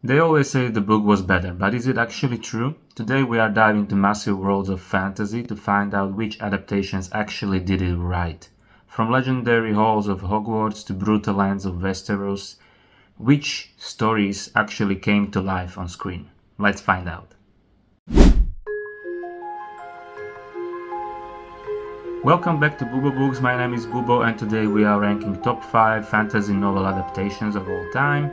They always say the book was better, but is it actually true? Today we are diving into massive worlds of fantasy to find out which adaptations actually did it right. From legendary halls of Hogwarts to brutal lands of Westeros, which stories actually came to life on screen? Let's find out. Welcome back to BuboBooks, my name is Bubo and today we are ranking top 5 fantasy novel adaptations of all time.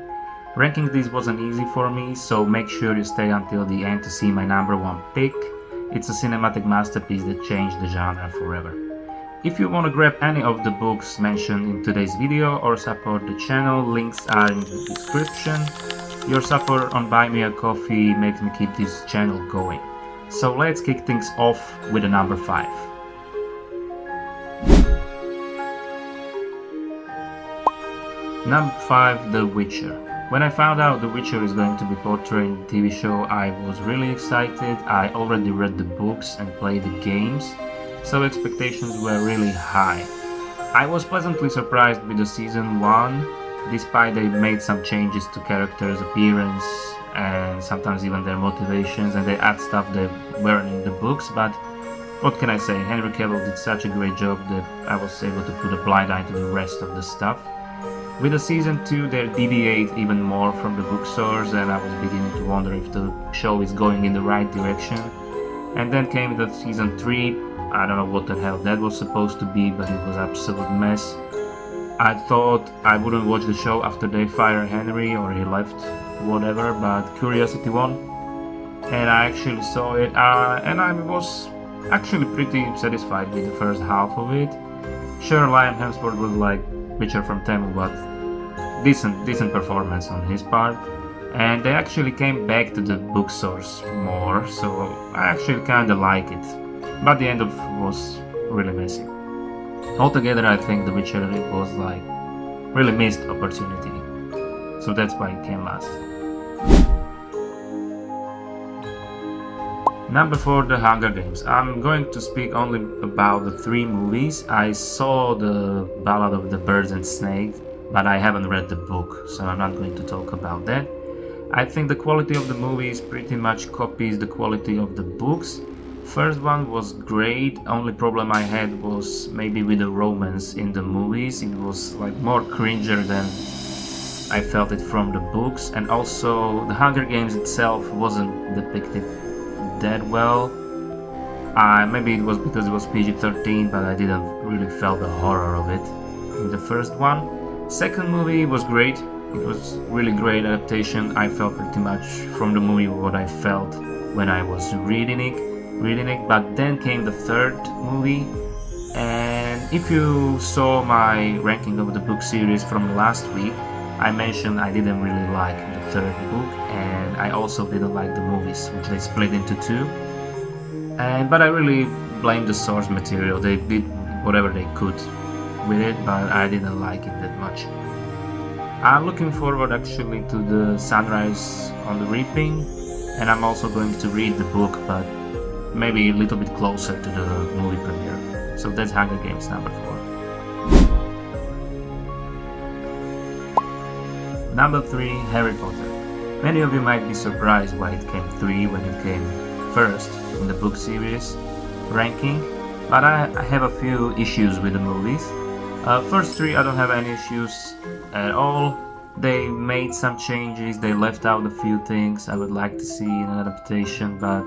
Ranking these wasn't easy for me, so make sure you stay until the end to see my number 1 pick. It's a cinematic masterpiece that changed the genre forever. If you want to grab any of the books mentioned in today's video or support the channel, links are in the description. Your support on Buy Me a Coffee makes me keep this channel going. So let's kick things off with the number 5. Number 5, The Witcher. When I found out The Witcher is going to be portrayed in the TV show, I was really excited. I already read the books and played the games, so expectations were really high. I was pleasantly surprised with the season 1, despite they made some changes to characters' appearance and sometimes even their motivations, and they add stuff that weren't in the books, but what can I say, Henry Cavill did such a great job that I was able to put a blind eye to the rest of the stuff. With the season 2 they deviate even more from the book source, and I was beginning to wonder if the show is going in the right direction. And then came the season 3, I don't know what the hell that was supposed to be, but it was absolute mess. I thought I wouldn't watch the show after they fired Henry or he left, whatever, but curiosity won. And I actually saw it, and I was actually pretty satisfied with the first half of it. Sure, Liam Hemsworth was like Witcher from Temu, but decent performance on his part, and they actually came back to the book source more, so I actually kinda like it, but the end of was really messy. Altogether I think The Witcher was like really missed opportunity, so that's why it came last. Number 4, The Hunger Games. I'm going to speak only about the 3 movies. I saw the Ballad of the Birds and Snakes, but I haven't read the book, so I'm not going to talk about that. I think the quality of the movies pretty much copies the quality of the books. First one was great, only problem I had was maybe with the romance in the movies. It was like more cringer than I felt it from the books, and also the Hunger Games itself wasn't depicted that well. Maybe it was because it was PG-13, but I didn't really feel the horror of it in the first one. Second movie was great. It was really great adaptation. I felt pretty much from the movie what I felt when I was reading it. But then came the third movie, and if you saw my ranking of the book series from last week, I mentioned I didn't really like the third book, and I also didn't like the movies, which they split into 2. But I really blame the source material. They did whatever they could with it, but I didn't like it that much. I'm looking forward actually to the Sunrise on the Reaping, and I'm also going to read the book, but maybe a little bit closer to the movie premiere. So that's Hunger Games number 4. Number 3, Harry Potter. Many of you might be surprised why it came 3 when it came first in the book series ranking, but I have a few issues with the movies. First 3 I don't have any issues at all. They made some changes, they left out a few things I would like to see in an adaptation, but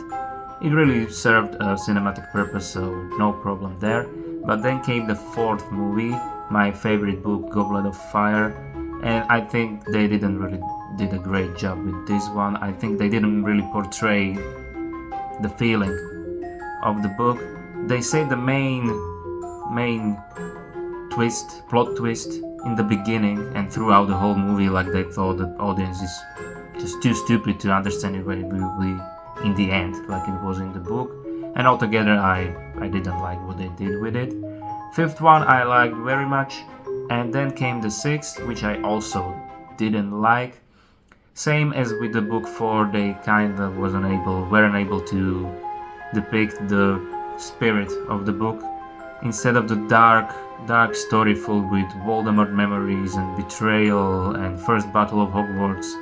it really served a cinematic purpose, so no problem there. But then came the 4th movie, my favorite book, Goblet of Fire, and I think they didn't really did a great job with this one. I think they didn't really portray the feeling of the book. They say the main plot twist in the beginning and throughout the whole movie, like they thought the audience is just too stupid to understand it when it will be in the end, like it was in the book. And altogether I didn't like what they did with it. 5th one I liked very much, and then came the 6th, which I also didn't like. Same as with the book 4, they kind of weren't able to depict the spirit of the book. Instead of the dark story filled with Voldemort memories and betrayal and first battle of Hogwarts,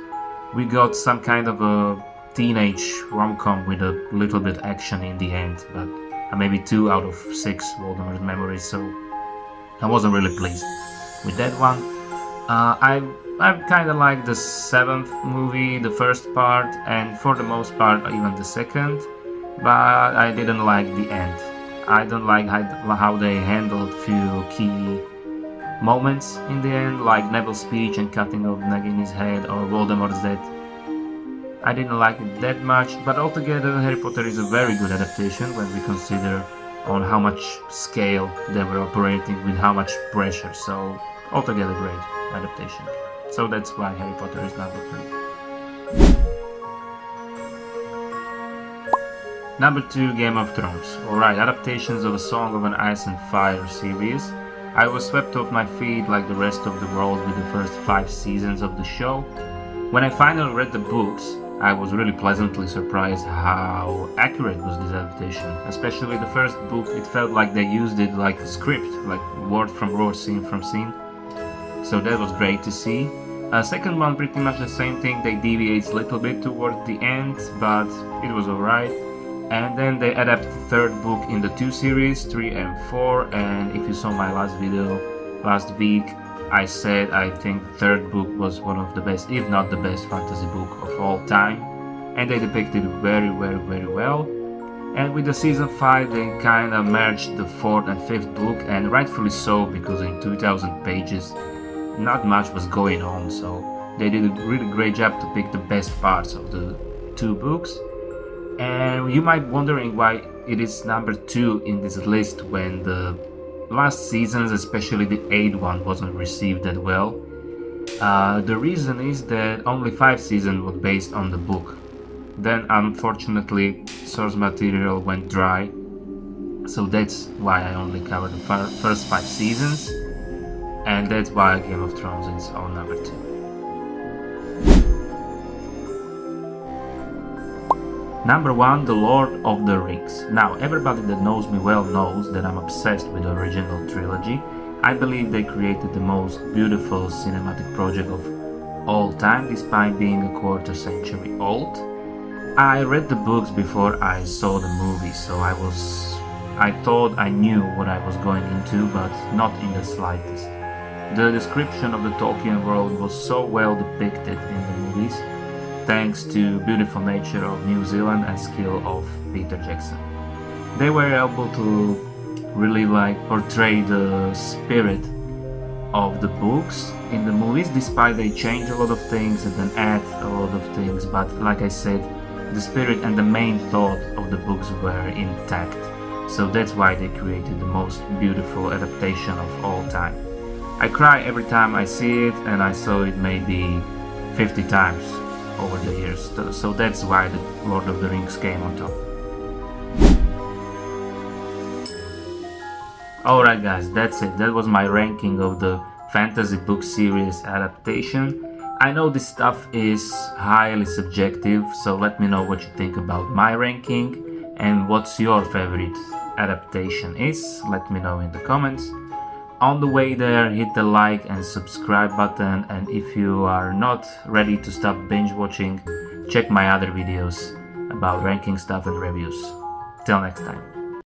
we got some kind of a teenage rom-com with a little bit action in the end, but maybe 2 out of 6 Voldemort memories, so I wasn't really pleased with that one. I kind of like the 7th movie, the first part, and for the most part even the second, but I didn't like the end. I don't like how they handled few key moments in the end, like Neville's speech and cutting off Nagini's head or Voldemort's death. I didn't like it that much, but altogether Harry Potter is a very good adaptation when we consider on how much scale they were operating with how much pressure, so altogether great adaptation. So that's why Harry Potter is number 3. Number 2, Game of Thrones. Alright, adaptations of A Song of an Ice and Fire series. I was swept off my feet like the rest of the world with the first 5 seasons of the show. When I finally read the books, I was really pleasantly surprised how accurate was this adaptation. Especially the first book, it felt like they used it like a script, like word from word, scene from scene. So that was great to see. Second one, pretty much the same thing, they deviate a little bit towards the end, but it was alright. And then they adapt the third book in the 2 series, 3 and 4, and if you saw my last video last week, I said I think the third book was one of the best, if not the best fantasy book of all time, and they depicted it very well. And with the season 5 they kind of merged the 4th and 5th book, and rightfully so, because in 2000 pages not much was going on, so they did a really great job to pick the best parts of the 2 books. And you might wondering why it is number 2 in this list when the last seasons, especially the 8th one, wasn't received that well. The reason is that only 5 seasons was based on the book. Then unfortunately source material went dry, so that's why I only covered the first 5 seasons, and that's why Game of Thrones is on number 2. Number 1, The Lord of the Rings. Now, everybody that knows me well knows that I'm obsessed with the original trilogy. I believe they created the most beautiful cinematic project of all time, despite being a quarter century old. I read the books before I saw the movie, so I thought I knew what I was going into, but not in the slightest. The description of the Tolkien world was so well depicted in the movies, thanks to beautiful nature of New Zealand and skill of Peter Jackson. They were able to really portray the spirit of the books in the movies, despite they change a lot of things and then add a lot of things, but like I said, the spirit and the main thought of the books were intact. So that's why they created the most beautiful adaptation of all time. I cry every time I see it, and I saw it maybe 50 times over the years, so that's why the Lord of the Rings came on top. Alright guys, that's it. That was my ranking of the fantasy book series adaptation. I know this stuff is highly subjective, so let me know what you think about my ranking and what's your favorite adaptation is. Let me know in the comments. On the way there, hit the like and subscribe button, and if you are not ready to stop binge watching, check my other videos about ranking stuff and reviews. Till next time.